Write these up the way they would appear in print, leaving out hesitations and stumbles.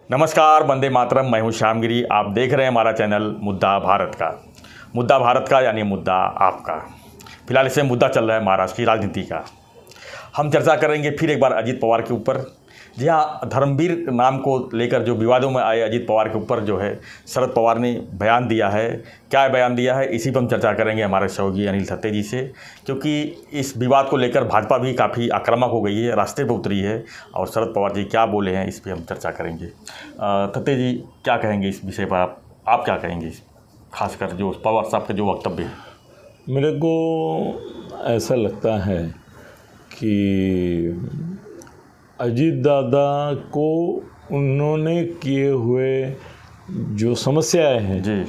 नमस्कार, वंदे मातरम। मैं हूं श्यामगिरी। आप देख रहे हैं हमारा चैनल मुद्दा भारत का। मुद्दा भारत का यानी मुद्दा आपका। फिलहाल इसमें मुद्दा चल रहा है महाराष्ट्र की राजनीति का। हम चर्चा करेंगे फिर एक बार अजीत पवार के ऊपर। जी हाँ, धर्मवीर नाम को लेकर जो विवादों में आए अजीत पवार के ऊपर जो है शरद पवार ने बयान दिया है। क्या बयान दिया है, इसी पर हम चर्चा करेंगे हमारे सहयोगी अनिल थत्ते जी से, क्योंकि इस विवाद को लेकर भाजपा भी काफ़ी आक्रामक हो गई है, रास्ते पर उतरी है। और शरद पवार जी क्या बोले हैं इस पर हम चर्चा करेंगे। थत्ते जी क्या कहेंगे इस विषय पर, आप क्या कहेंगे, खासकर जो पवार साहब के जो वक्तव्य है? मेरे को ऐसा लगता है कि अजीत दादा को उन्होंने किए हुए जो समस्याएं हैं जी,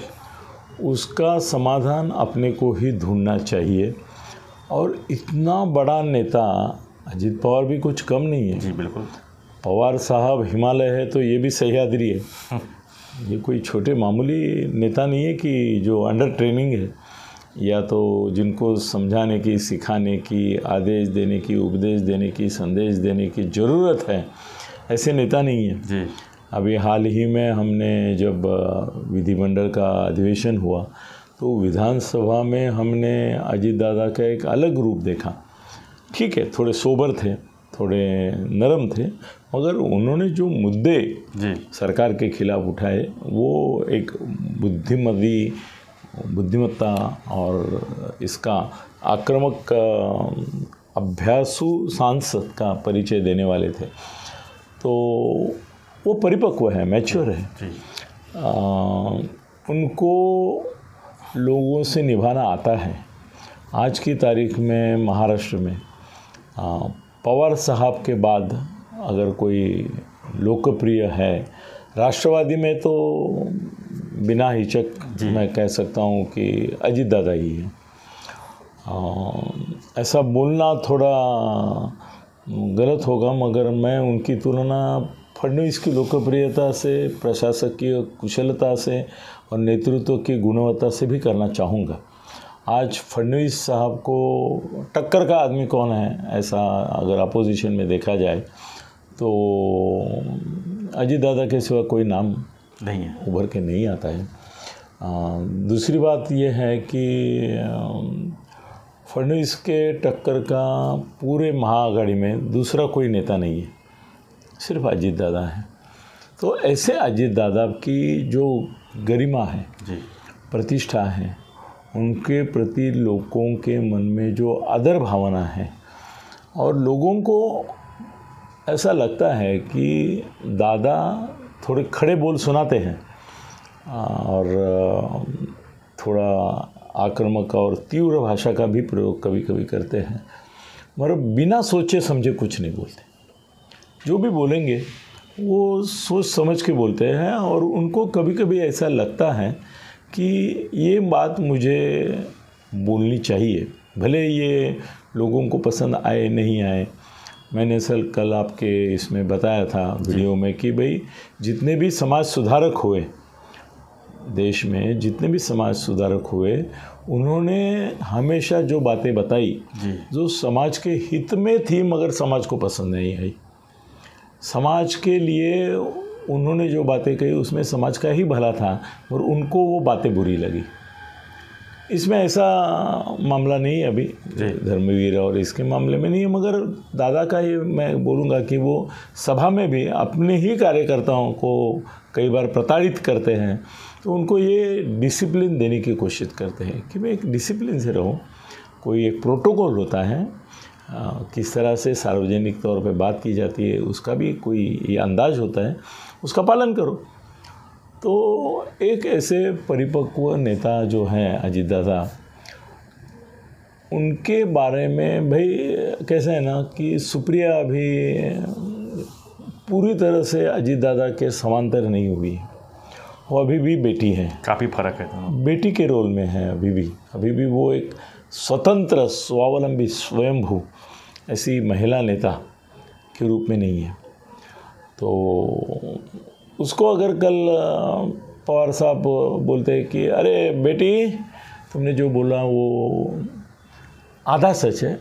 उसका समाधान अपने को ही ढूंढना चाहिए। और इतना बड़ा नेता अजीत पवार भी कुछ कम नहीं है। जी बिल्कुल। पवार साहब हिमालय है तो ये भी सह्याद्री है। ये कोई छोटे मामूली नेता नहीं है कि जो अंडर ट्रेनिंग है या तो जिनको समझाने की, सिखाने की, आदेश देने की, उपदेश देने की, संदेश देने की ज़रूरत है, ऐसे नेता नहीं है जी। अभी हाल ही में हमने जब विधिमंडल का अधिवेशन हुआ तो विधानसभा में हमने अजीत दादा का एक अलग रूप देखा। ठीक है, थोड़े सोबर थे, थोड़े नरम थे, मगर उन्होंने जो मुद्दे जी सरकार के खिलाफ उठाए वो एक बुद्धिमत्ता और इसका आक्रामक अभ्यासु सांसद का परिचय देने वाले थे। तो वो परिपक्व है, मैच्योर है। जी। उनको लोगों से निभाना आता है। आज की तारीख में महाराष्ट्र में पवार साहब के बाद अगर कोई लोकप्रिय है राष्ट्रवादी में तो बिना हिचक मैं कह सकता हूँ कि अजीत दादा ही है। ऐसा बोलना थोड़ा गलत होगा, मगर मैं उनकी तुलना फडणवीस की लोकप्रियता से, प्रशासकीय कुशलता से और नेतृत्व की गुणवत्ता से भी करना चाहूँगा। आज फडणवीस साहब को टक्कर का आदमी कौन है, ऐसा अगर अपोजिशन में देखा जाए तो अजीत दादा के सिवा कोई नाम नहीं है, उभर के नहीं आता है। दूसरी बात यह है कि फडणवीस के टक्कर का पूरे महाआघाड़ी में दूसरा कोई नेता नहीं है, सिर्फ अजीत दादा है। तो ऐसे अजीत दादा की जो गरिमा है, जी प्रतिष्ठा है, उनके प्रति लोगों के मन में जो आदर भावना है और लोगों को ऐसा लगता है कि दादा थोड़े खड़े बोल सुनाते हैं और थोड़ा आक्रामक और तीव्र भाषा का भी प्रयोग कभी कभी करते हैं, मगर बिना सोचे समझे कुछ नहीं बोलते। जो भी बोलेंगे वो सोच समझ के बोलते हैं और उनको कभी कभी ऐसा लगता है कि ये बात मुझे बोलनी चाहिए, भले ये लोगों को पसंद आए नहीं आए। मैंने कल आपके इसमें बताया था वीडियो में कि भाई जितने भी समाज सुधारक हुए देश में, जितने भी समाज सुधारक हुए, उन्होंने हमेशा जो बातें बताई जो समाज के हित में थी मगर समाज को पसंद नहीं आई। समाज के लिए उन्होंने जो बातें कही उसमें समाज का ही भला था और उनको वो बातें बुरी लगी। इसमें ऐसा मामला नहीं है अभी धर्मवीर और इसके मामले में नहीं है, मगर दादा का ये मैं बोलूँगा कि वो सभा में भी अपने ही कार्यकर्ताओं को कई बार प्रताड़ित करते हैं, तो उनको ये डिसिप्लिन देने की कोशिश करते हैं कि मैं एक डिसिप्लिन से रहूँ। कोई एक प्रोटोकॉल होता है, किस तरह से सार्वजनिक तौर पे बात की जाती है उसका भी कोई ये अंदाज होता है, उसका पालन करो। तो एक ऐसे परिपक्व नेता जो हैं अजीत दादा, उनके बारे में भाई कैसे है ना कि सुप्रिया अभी पूरी तरह से अजीत दादा के समांतर नहीं हुई है। वो अभी भी बेटी है, काफ़ी फर्क है, बेटी के रोल में है अभी भी वो एक स्वतंत्र, स्वावलंबी, स्वयंभू ऐसी महिला नेता के रूप में नहीं है। तो उसको अगर कल पवार साहब बोलते हैं कि अरे बेटी तुमने जो बोला वो आधा सच है,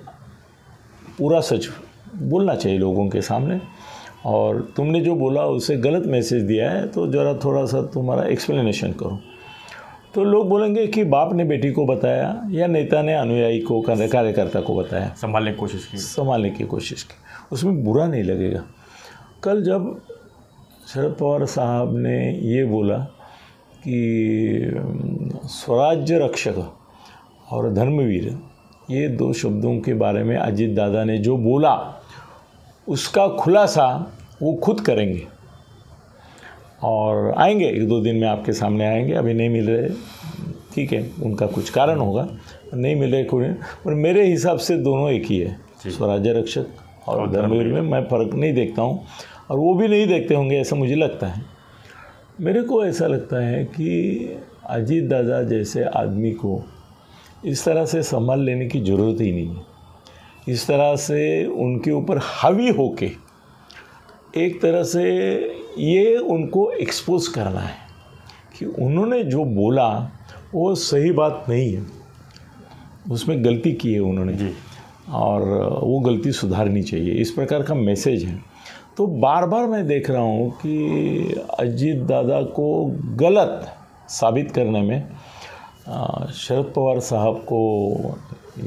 पूरा सच बोलना चाहिए लोगों के सामने और तुमने जो बोला उसे गलत मैसेज दिया है, तो ज़रा थोड़ा सा तुम्हारा एक्सप्लेनेशन करो। तो लोग बोलेंगे कि बाप ने बेटी को बताया या नेता ने अनुयायी को, कार्यकर्ता को बताया, संभालने की कोशिश की, उसमें बुरा नहीं लगेगा। कल जब शरद पवार साहब ने ये बोला कि स्वराज्य रक्षक और धर्मवीर, ये 2 शब्दों के बारे में अजीत दादा ने जो बोला उसका खुलासा वो खुद करेंगे और आएंगे 1-2 दिन में आपके सामने आएंगे। अभी नहीं मिल रहे, ठीक है, उनका कुछ कारण होगा, नहीं मिल रहे कोई, पर मेरे हिसाब से दोनों एक ही है, स्वराज्य रक्षक और धर्मवीर में मैं फ़र्क नहीं देखता हूँ, और वो भी नहीं देखते होंगे ऐसा मुझे लगता है। मेरे को ऐसा लगता है कि अजीत दादा जैसे आदमी को इस तरह से संभाल लेने की ज़रूरत ही नहीं है। इस तरह से उनके ऊपर हावी होके एक तरह से ये उनको एक्सपोज करना है कि उन्होंने जो बोला वो सही बात नहीं है, उसमें गलती की है उन्होंने और वो गलती सुधारनी चाहिए, इस प्रकार का मैसेज है। तो बार बार मैं देख रहा हूँ कि अजीत दादा को गलत साबित करने में शरद पवार साहब को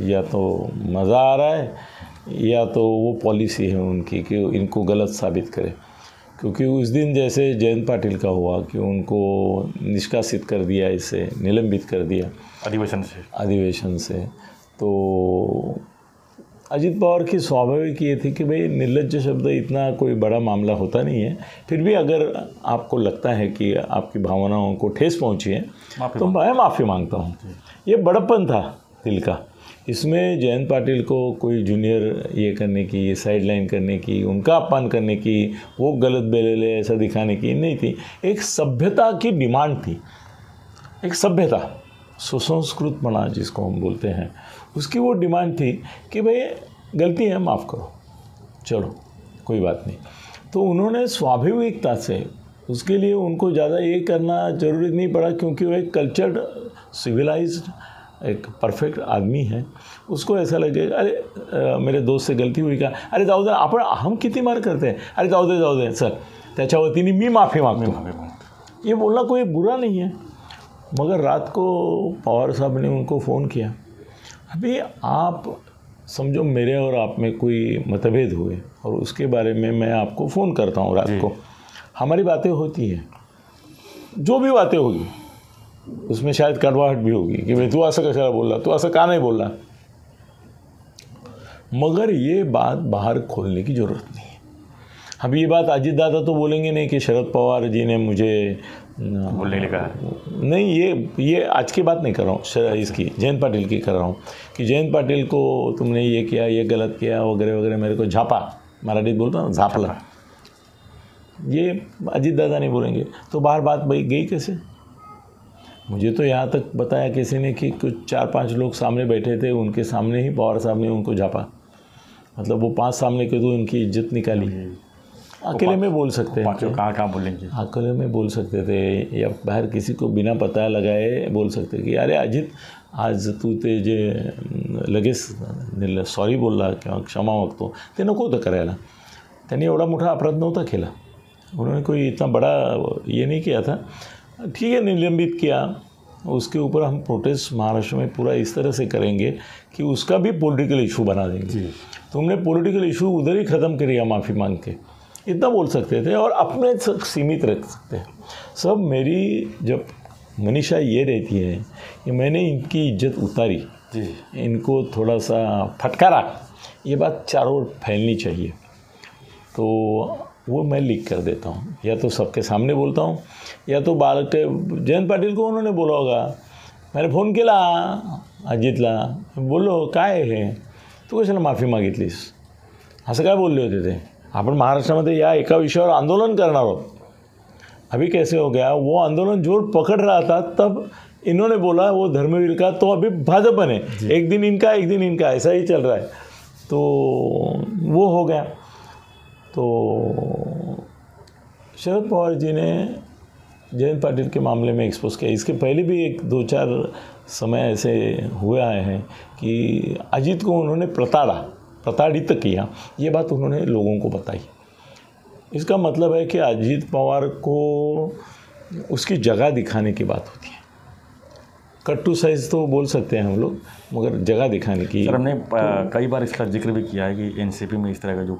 या तो मज़ा आ रहा है या तो वो पॉलिसी है उनकी कि इनको गलत साबित करे। क्योंकि उस दिन जैसे जयंत पाटिल का हुआ कि उनको निष्कासित कर दिया, इसे निलंबित कर दिया अधिवेशन से, तो अजीत पवार की स्वाभाविक ये थी कि भाई निर्लज्ज शब्द इतना कोई बड़ा मामला होता नहीं है, फिर भी अगर आपको लगता है कि आपकी भावनाओं को ठेस पहुंची है तो मैं माफ़ी मांगता हूं। ये बड़प्पन था दिल का, इसमें जयंत पाटिल को कोई जूनियर ये करने की, ये साइड लाइन करने की, उनका अपमान करने की, वो गलत बेले ऐसा दिखाने की नहीं थी। एक सभ्यता की डिमांड थी, एक सभ्यता, सुसंस्कृतपना जिसको हम बोलते हैं, उसकी वो डिमांड थी कि भाई गलती है माफ़ करो, चलो कोई बात नहीं। तो उन्होंने स्वाभाविकता से, उसके लिए उनको ज़्यादा ये करना ज़रूरी नहीं पड़ा, क्योंकि वो एक कल्चर्ड, सिविलाइज्ड, एक परफेक्ट आदमी है। उसको ऐसा लगे अरे मेरे दोस्त से गलती हुई का, अरे जाऊ दे, आपण हम किती मार करते हैं, अरे जाऊ दे सर, त्याच्या वतीने मी माफ़ी मागतो, ये बोलना कोई बुरा नहीं है। मगर रात को पवार साहब ने उनको फ़ोन किया, अभी आप समझो मेरे और आप में कोई मतभेद हुए और उसके बारे में मैं आपको फ़ोन करता हूँ रात को, हमारी बातें होती हैं, जो भी बातें होगी उसमें शायद कड़वाहट भी होगी कि भाई तू ऐसा कैसा बोल रहा, तू ऐसा कहाँ नहीं बोल रहा, मगर ये बात बाहर खोलने की ज़रूरत नहीं है। अब ये बात अजीत दादा तो बोलेंगे नहीं कि शरद पवार जी ने मुझे बोलने के लिए कहा, नहीं, ये आज की बात नहीं कर रहा हूँ, इसकी जयंत पाटिल की कर रहा हूँ कि जयंत पाटिल को तुमने ये किया, ये गलत किया वगैरह वगैरह, मेरे को झापा, मराठी बोलता हूँ झापला, ये अजीत दादा नहीं बोलेंगे। तो बाहर बात भाई गई कैसे? मुझे तो यहाँ तक बताया किसी ने कि कुछ 4-5 लोग सामने बैठे थे, उनके सामने ही पवार साहब ने उनको झापा, मतलब वो 5 सामने के तो उनकी इज्जत निकाली। अकेले में बोल सकते हैं, कहाँ बोलेंगे, अकेले में बोल सकते थे या बाहर किसी को बिना पता लगाए बोल सकते कि अरे अजित आज तू ते जे लगेच सॉरी बोलला किंवा क्षमा मागतो, ते नको होतं करायला, त्यांनी एवढा मोठा अपराध नव्हता केला, उन्होंने कोई इतना बड़ा ये नहीं किया था, ठीक है, निलंबित किया, उसके ऊपर हम प्रोटेस्ट महाराष्ट्र में पूरा इस तरह से करेंगे कि उसका भी पॉलिटिकल इशू बना देंगे। तुमने पॉलिटिकल इशू उधर ही ख़त्म करिएगा माफ़ी मांग के, इतना बोल सकते थे और अपने तक सीमित रख सकते हैं। सब मेरी जब मनीषा ये रहती है कि मैंने इनकी इज्जत उतारी, इनको थोड़ा सा फटकारा, ये बात चारों ओर फैलनी चाहिए, तो वो मैं लीक कर देता हूँ, या तो सबके सामने बोलता हूँ या तो बालक जयंत पाटिल को उन्होंने बोला होगा, मैंने फ़ोन केला अजितला, बोलो काय आहे तू कशाला माफी मागितलीस, असं काय बोलले होते ते, आपण महाराष्ट्रामध्ये या एका विषयावर आंदोलन करणार आहोत। अभी कैसे हो गया, वो आंदोलन जोर पकड़ रहा था तब इन्होंने बोला वो धर्मवीर का, तो अभी भाजपा ने एक दिन इनका एक दिन इनका, ऐसा ही चल रहा है, तो वो हो गया। तो शरद पवार जी ने जयंत पाटिल के मामले में एक्सपोज किया, इसके पहले भी 1-2-4 समय ऐसे हुए आए हैं कि अजीत को उन्होंने प्रताड़ित किया, ये बात उन्होंने लोगों को बताई। इसका मतलब है कि अजीत पवार को उसकी जगह दिखाने की बात होती है। कट टू साइज तो बोल सकते हैं हम लोग, मगर जगह दिखाने की। सर हमने कई बार इसका जिक्र भी किया है कि एनसीपी में इस तरह का जो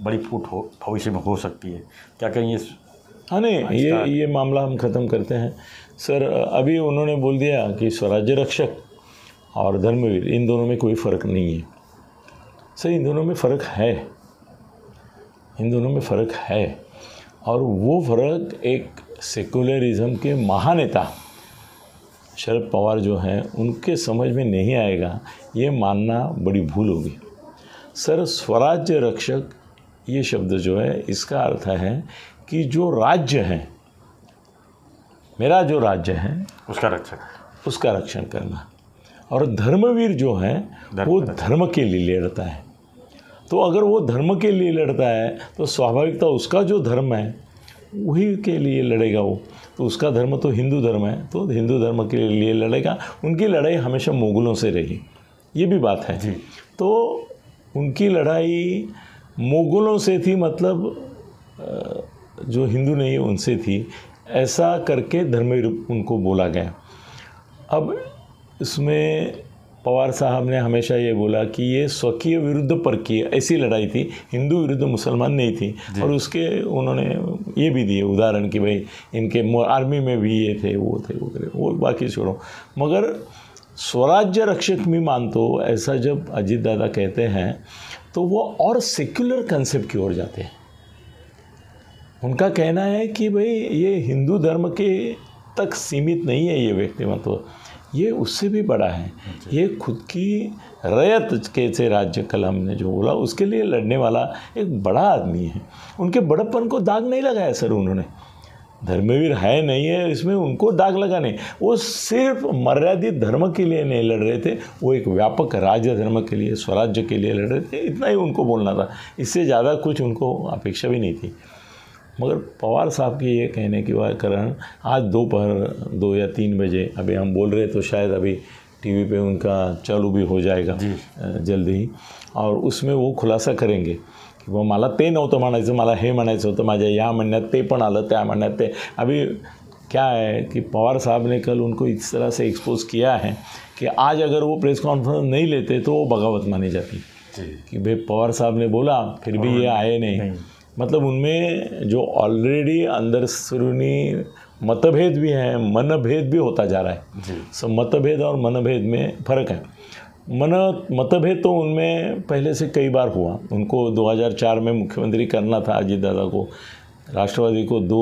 बड़ी फूट हो भविष्य में हो सकती है, क्या कहीं ये? हाँ नहीं, ये मामला हम ख़त्म करते हैं सर। अभी उन्होंने बोल दिया कि स्वराज्य रक्षक और धर्मवीर, इन दोनों में कोई फ़र्क नहीं है। सर इन दोनों में फ़र्क है, इन दोनों में फ़र्क है, और वो फ़र्क एक सेकुलरिज्म के महानेता शरद पवार जो हैं उनके समझ में नहीं आएगा। ये मानना बड़ी भूल होगी। सर स्वराज्य रक्षक ये शब्द जो है, इसका अर्थ है कि जो राज्य है, मेरा जो राज्य है उसका रक्षण करना। और धर्मवीर जो है वो धर्म के लिए लड़ता है। तो अगर वो धर्म के लिए लड़ता है तो स्वाभाविकता उसका जो धर्म है वही के लिए लड़ेगा वो। तो उसका धर्म तो हिंदू धर्म है, तो हिंदू धर्म के लिए लड़ेगा। उनकी लड़ाई हमेशा मुगलों से रही, ये भी बात है जी। तो उनकी लड़ाई मुगलों से थी, मतलब जो हिंदू नहीं है उनसे थी, ऐसा करके धर्मवीर उनको बोला गया। अब इसमें पवार साहब ने हमेशा ये बोला कि ये स्वकीय विरुद्ध परकीय ऐसी लड़ाई थी, हिंदू विरुद्ध मुसलमान नहीं थी। और उसके उन्होंने ये भी दिए उदाहरण कि भाई इनके आर्मी में भी ये थे, वो थे, वो बाकी छोड़ो। मगर स्वराज्य रक्षक में मानतो ऐसा जब अजीत दादा कहते हैं तो वो और सेक्युलर कंसेप्ट की ओर जाते हैं। उनका कहना है कि भाई ये हिंदू धर्म के तक सीमित नहीं है, ये व्यक्तिमत्व ये उससे भी बड़ा है। ये खुद की रयत के से राज्य, कल हमने जो बोला, उसके लिए लड़ने वाला एक बड़ा आदमी है। उनके बड़प्पन को दाग नहीं लगाया सर उन्होंने। धर्मवीर है नहीं है इसमें उनको दाग लगाने, वो सिर्फ मर्यादित धर्म के लिए नहीं लड़ रहे थे, वो एक व्यापक राज्य धर्म के लिए, स्वराज्य के लिए लड़ रहे थे। इतना ही उनको बोलना था, इससे ज़्यादा कुछ उनको अपेक्षा भी नहीं थी। मगर पवार साहब के ये कहने के कारण आज दोपहर 2 या 3 बजे अभी हम बोल रहे, तो शायद अभी टीवी पे उनका चालू भी हो जाएगा जल्दी ही, और उसमें वो खुलासा करेंगे की बाबा मला ते नव्हतं म्हणायचं, मला हे म्हणायचं होतं, माझ्या या म्हणण्यात ते पण आलं, त्या म्हणण्यात ते। अभी क्या है कि पवार साहब ने कल उनको इस तरह से एक्सपोज किया है कि आज अगर वो प्रेस कॉन्फ्रेंस नहीं लेते तो वो बगावत मानी जाती कि भाई पवार साहब ने बोला फिर भी ये आए नहीं। मतलब उनमें जो ऑलरेडी अंदरूनी मतभेद भी हैं, मनभेद भी होता जा रहा है। सो मतभेद और मनभेद में फ़र्क है। मतभेद तो उनमें पहले से कई बार हुआ। उनको 2004 में मुख्यमंत्री करना था अजीत दादा को, राष्ट्रवादी को 2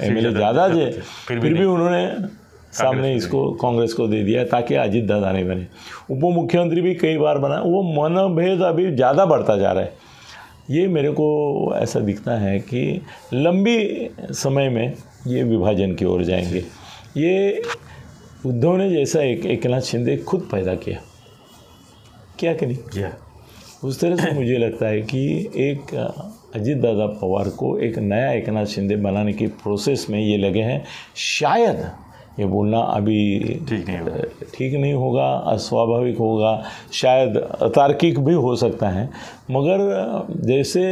MLA ज़्यादा थे, फिर भी उन्होंने सामने इसको कांग्रेस को दे दिया ताकि अजीत दादा नहीं बने। उप मुख्यमंत्री भी कई बार बना। वो मनभेद अभी ज़्यादा बढ़ता जा रहा है। ये मेरे को ऐसा दिखता है कि लंबी समय में ये विभाजन की ओर जाएंगे। ये उद्धव ने जैसा एकनाथ शिंदे खुद पैदा किया कि नहीं, उस तरह से मुझे लगता है कि एक अजीत दादा पवार को एक नया एकनाथ शिंदे बनाने की प्रोसेस में ये लगे हैं। शायद ये बोलना अभी ठीक नहीं होगा, अस्वाभाविक होगा, शायद अतार्किक भी हो सकता है। मगर जैसे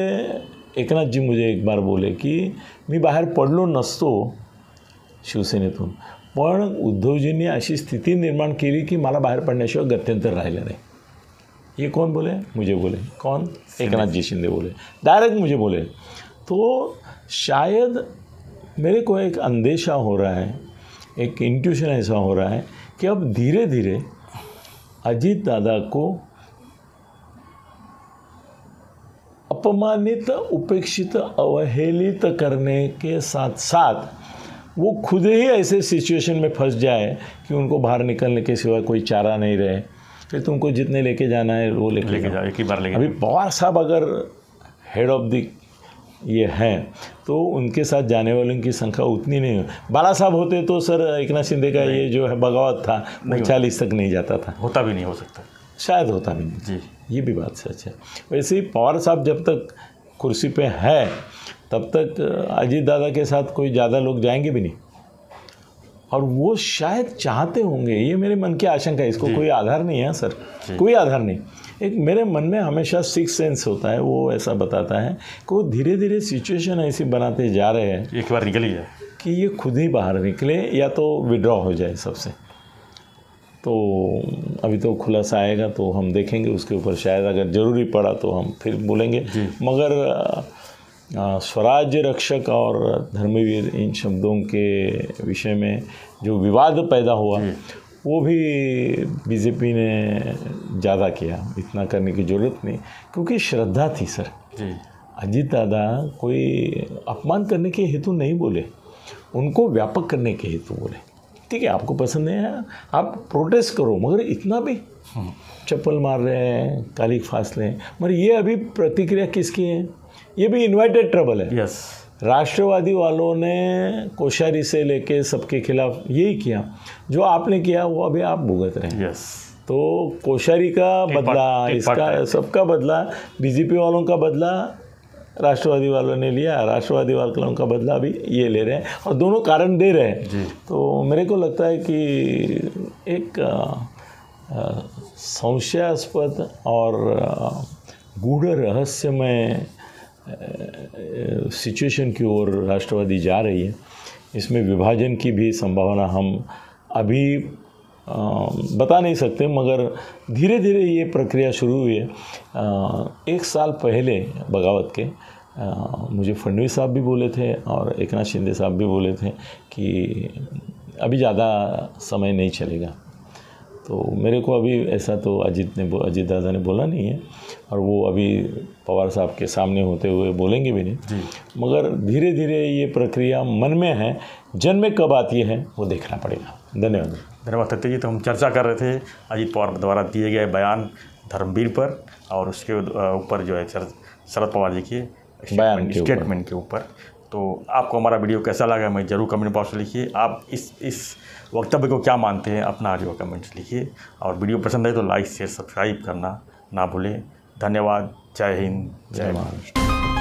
एकनाथ जी मुझे एक बार बोले कि मी बाहेर पडलो नसतो शिवसेनेतून, पण उद्धवजींनी अशी स्थिती निर्माण केली की मला बाहेर पडण्याशिवाय गत्यंतर राहिलं नाही। ये कौन बोले? मुझे बोले। कौन? एकनाथ जी शिंदे बोले, डायरेक्ट मुझे बोले। तो शायद मेरे को एक अंदेशा हो रहा है, एक इंट्यूशन ऐसा हो रहा है कि अब धीरे धीरे अजीत दादा को अपमानित, उपेक्षित, अवहेलित करने के साथ साथ वो खुद ही ऐसे सिचुएशन में फंस जाए कि उनको बाहर निकलने के सिवा कोई चारा नहीं रहे। फिर तुमको जितने लेके जाना है वो लेके जाओ, एक ही बार लेके। अभी पवार साहब अगर हेड ऑफ द ये हैं तो उनके साथ जाने वालों की संख्या उतनी नहीं है। बाला साहब होते तो सर एकनाथ शिंदे का ये जो है बगावत था वो 40 तक नहीं जाता था, होता भी नहीं, हो सकता शायद होता भी नहीं जी, ये भी बात सच है। वैसे ही पवार साहब जब तक कुर्सी पे है तब तक अजीत दादा के साथ कोई ज़्यादा लोग जाएंगे भी नहीं। और वो शायद चाहते होंगे, ये मेरे मन की आशंका है, इसको कोई आधार नहीं है सर, कोई आधार नहीं। एक मेरे मन में हमेशा सिक्स सेंस होता है, वो ऐसा बताता है कि वो धीरे धीरे सिचुएशन ऐसी बनाते जा रहे हैं एक बार निकली है कि ये खुद ही बाहर निकले या तो विड्रॉ हो जाए सबसे। तो अभी तो खुलासा आएगा तो हम देखेंगे उसके ऊपर, शायद अगर ज़रूरी पड़ा तो हम फिर बोलेंगे। मगर स्वराज्य रक्षक और धर्मवीर इन शब्दों के विषय में जो विवाद पैदा हुआ वो भी बीजेपी ने ज़्यादा किया, इतना करने की ज़रूरत नहीं, क्योंकि श्रद्धा थी सर। अजीत दादा कोई अपमान करने के हेतु नहीं बोले, उनको व्यापक करने के हेतु बोले। ठीक है, आपको पसंद नहीं है आप प्रोटेस्ट करो, मगर इतना भी चप्पल मार रहे हैं, काली फासले हैं। मगर ये अभी प्रतिक्रिया किसकी है? ये भी इन्वाइटेड ट्रबल है। यस, राष्ट्रवादी वालों ने कोश्यारी से लेके सबके खिलाफ यही किया, जो आपने किया वो अभी आप भुगत रहे हैं। यस, तो कोश्यारी का बदला, इसका सबका बदला, बीजेपी वालों का बदला राष्ट्रवादी वालों ने लिया, राष्ट्रवादी वालों का बदला भी ये ले रहे हैं, और दोनों कारण दे रहे हैं। तो मेरे को लगता है कि एक संशयास्पद और गूढ़ रहस्यमय सिचुएशन की ओर राष्ट्रवादी जा रही है। इसमें विभाजन की भी संभावना हम अभी बता नहीं सकते, मगर धीरे धीरे ये प्रक्रिया शुरू हुई है। एक साल पहले बगावत के मुझे फडणवीस साहब भी बोले थे और एकनाथ शिंदे साहब भी बोले थे कि अभी ज़्यादा समय नहीं चलेगा। तो मेरे को अभी ऐसा तो अजीत दादा ने बोला नहीं है, और वो अभी पवार साहब के सामने होते हुए बोलेंगे भी नहीं। मगर धीरे धीरे ये प्रक्रिया मन में है, जन में कब आती है वो देखना पड़ेगा। धन्यवाद सत्य जी। तो हम चर्चा कर रहे थे अजीत पवार द्वारा दिए गए बयान धर्मवीर पर, और उसके ऊपर जो है शरद पवार जी के स्टेटमेंट के ऊपर। तो आपको हमारा वीडियो कैसा लगा मैं ज़रूर कमेंट बॉक्स में लिखिए। आप इस वक्तव्य को क्या मानते हैं, अपना जो कमेंट्स लिखिए, और वीडियो पसंद आए तो लाइक शेयर सब्सक्राइब करना ना भूलें। धन्यवाद। जय हिंद, जय महाराष्ट्र।